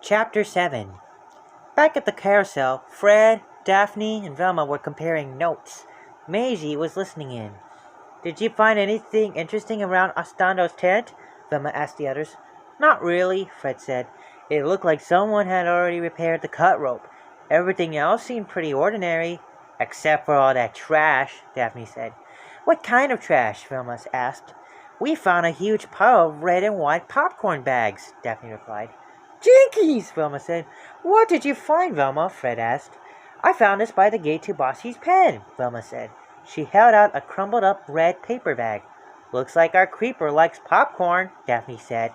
Chapter 7. Back at the carousel, Fred, Daphne, and Velma were comparing notes. Maisie was listening in. "Did you find anything interesting around Ostando's tent?" Velma asked the others. "Not really," Fred said. "It looked like someone had already repaired the cut rope. Everything else seemed pretty ordinary." "Except for all that trash," Daphne said. "What kind of trash?" Velma asked. "We found a huge pile of red and white popcorn bags," Daphne replied. "Jinkies!" Velma said. "What did you find, Velma?" Fred asked. "I found this by the gate to Bossy's pen," Velma said. She held out a crumpled-up red paper bag. "Looks like our creeper likes popcorn," Daphne said.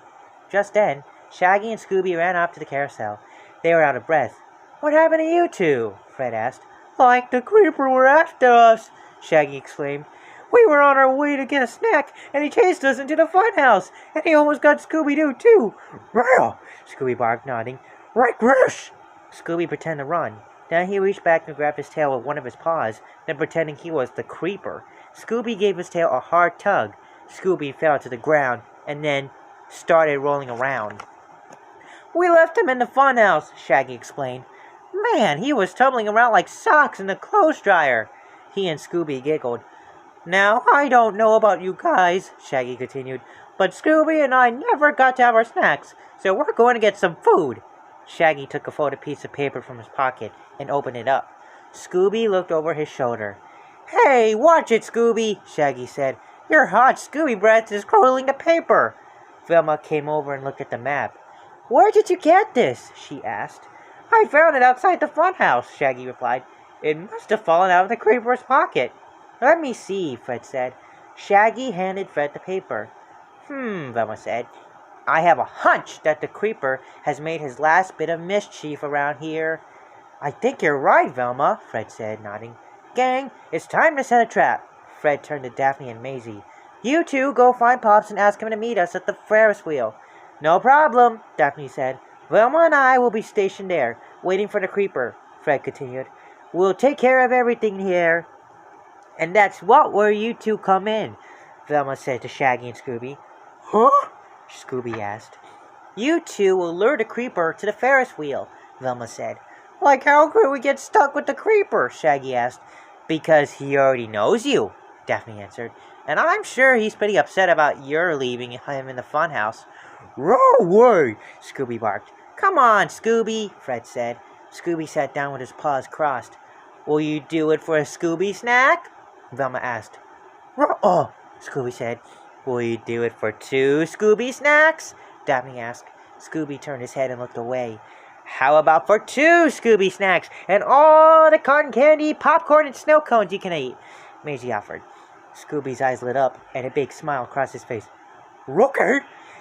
Just then, Shaggy and Scooby ran up to the carousel. They were out of breath. "What happened to you two?" Fred asked. "Like the creeper were after us," Shaggy exclaimed. "We were on our way to get a snack, and he chased us into the funhouse, and he almost got Scooby-Doo, too." "Well," Scooby barked, nodding. "Right, Rush!" Scooby pretended to run. Then he reached back and grabbed his tail with one of his paws, then pretending he was the creeper. Scooby gave his tail a hard tug. Scooby fell to the ground, and then started rolling around. "We left him in the funhouse," Shaggy explained. "Man, he was tumbling around like socks in the clothes dryer." He and Scooby giggled. "Now, I don't know about you guys," Shaggy continued, "but Scooby and I never got to have our snacks, so we're going to get some food." Shaggy took a folded piece of paper from his pocket and opened it up. Scooby looked over his shoulder. "Hey, watch it, Scooby," Shaggy said. "Your hot Scooby breath is curdling the paper." Velma came over and looked at the map. "Where did you get this?" she asked. "I found it outside the funhouse," Shaggy replied. "It must have fallen out of the creeper's pocket." "Let me see," Fred said. Shaggy handed Fred the paper. Velma said. "I have a hunch that the creeper has made his last bit of mischief around here." "I think you're right, Velma," Fred said, nodding. "Gang, it's time to set a trap." Fred turned to Daphne and Maisie. "You two go find Pops and ask him to meet us at the Ferris wheel." "No problem," Daphne said. "Velma and I will be stationed there, waiting for the creeper," Fred continued. "We'll take care of everything here." "And that's where you two come in," Velma said to Shaggy and Scooby. "Huh?" Scooby asked. "You two will lure the creeper to the Ferris wheel," Velma said. "Like how could we get stuck with the creeper?" Shaggy asked. "Because he already knows you," Daphne answered. "And I'm sure he's pretty upset about your leaving him in the funhouse." "No way!" Scooby barked. "Come on, Scooby," Fred said. Scooby sat down with his paws crossed. "Will you do it for a Scooby snack?" Velma asked. "Uh-uh," Scooby said. "Will you do it for 2 Scooby snacks?" Daphne asked. Scooby turned his head and looked away. "How about for 2 Scooby snacks and all the cotton candy, popcorn, and snow cones you can eat?" Maisie offered. Scooby's eyes lit up, and a big smile crossed his face. "Rooker!"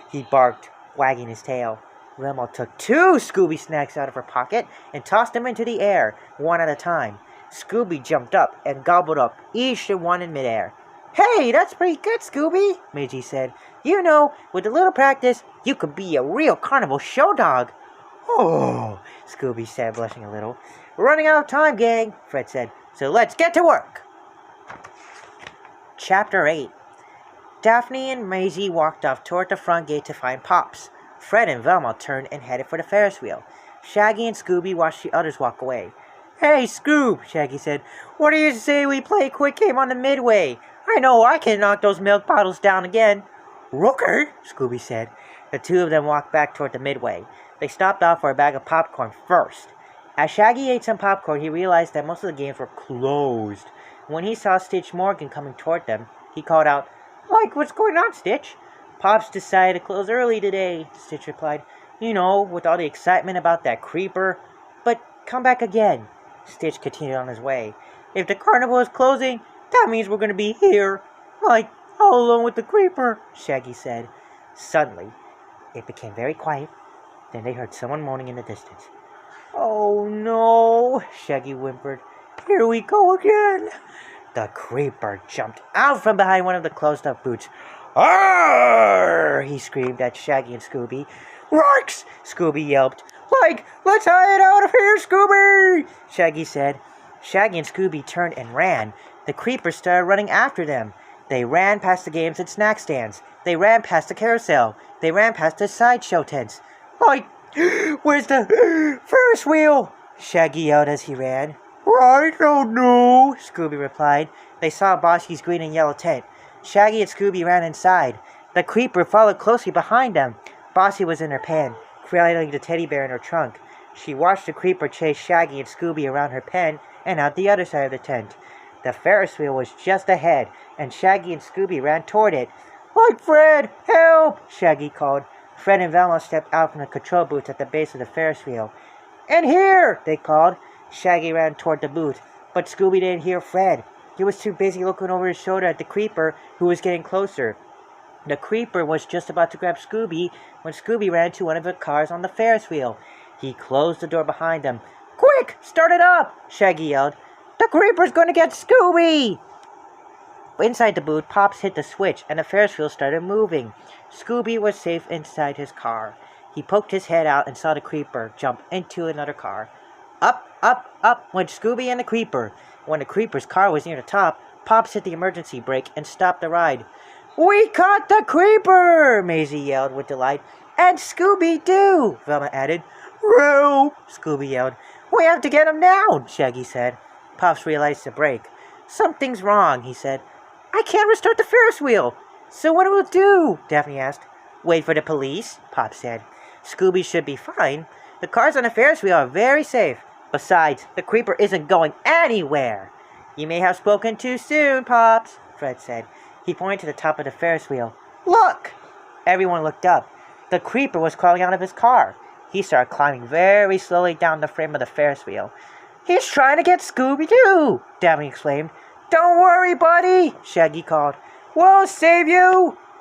he barked, wagging his tail. Velma took 2 Scooby snacks out of her pocket and tossed them into the air, one at a time. Scooby jumped up and gobbled up each one in midair. "Hey, that's pretty good, Scooby," Maisie said. "You know, with a little practice, you could be a real carnival show dog." "Oh," Scooby said, blushing a little. "We're running out of time, gang," Fred said. "So let's get to work." Chapter 8. Daphne and Maisie walked off toward the front gate to find Pops. Fred and Velma turned and headed for the Ferris wheel. Shaggy and Scooby watched the others walk away. "Hey, Scoob," Shaggy said. "What do you say we play a quick game on the midway? I know I can knock those milk bottles down again." "Rooker," Scooby said. The two of them walked back toward the midway. They stopped off for a bag of popcorn first. As Shaggy ate some popcorn, he realized that most of the games were closed. When he saw Stitch Morgan coming toward them, he called out, "Like, what's going on, Stitch?" "Pops decided to close early today," Stitch replied. "You know, with all the excitement about that creeper. But come back again." Stitch continued on his way. "If the carnival is closing, that means we're going to be here. Like, all alone with the creeper," Shaggy said. Suddenly, it became very quiet. Then they heard someone moaning in the distance. "Oh no," Shaggy whimpered. "Here we go again." The creeper jumped out from behind one of the closed-up boots. "Arr!" he screamed at Shaggy and Scooby. "Rikes!" Scooby yelped. "Like, let's hide out of here, Scooby!" Shaggy said. Shaggy and Scooby turned and ran. The creeper started running after them. They ran past the games and snack stands. They ran past the carousel. They ran past the sideshow tents. "Like, Where's the Ferris wheel? Shaggy yelled as he ran. I don't know, Scooby replied. They saw Bossy's green and yellow tent. Shaggy and Scooby ran inside. The creeper followed closely behind them. Bossy was in her pen, cradling the teddy bear in her trunk. She watched the creeper chase Shaggy and Scooby around her pen and out the other side of the tent. The Ferris wheel was just ahead, and Shaggy and Scooby ran toward it. Like Fred! Help! Shaggy called. Fred and Velma stepped out from the control booth at the base of the Ferris wheel. In here! They called. Shaggy ran toward the booth, but Scooby didn't hear Fred. He was too busy looking over his shoulder at the creeper, who was getting closer. The creeper was just about to grab Scooby when Scooby ran to one of the cars on the Ferris wheel. He closed the door behind him. Quick! Start it up! Shaggy yelled. The creeper's going to get Scooby! Inside the booth, Pops hit the switch, and the Ferris wheel started moving. Scooby was safe inside his car. He poked his head out and saw the creeper jump into another car. Up, up, up went Scooby and the creeper. When the creeper's car was near the top, Pops hit the emergency brake and stopped the ride. We caught the creeper! Maisie yelled with delight. And Scooby-Doo! Velma added. Help! Scooby yelled. We have to get him down, Shaggy said. Pops realized the brake. Something's wrong, he said. I can't restart the Ferris wheel. So what will it do? Daphne asked. Wait for the police, Pops said. Scooby should be fine. The cars on the Ferris wheel are very safe. Besides, the creeper isn't going anywhere. You may have spoken too soon, Pops, Fred said. He pointed to the top of the Ferris wheel. Look! Everyone looked up. The creeper was crawling out of his car. He started climbing very slowly down the frame of the Ferris wheel. He's trying to get Scooby-Doo, Daphne exclaimed. Don't worry, buddy, Shaggy called. We'll save you.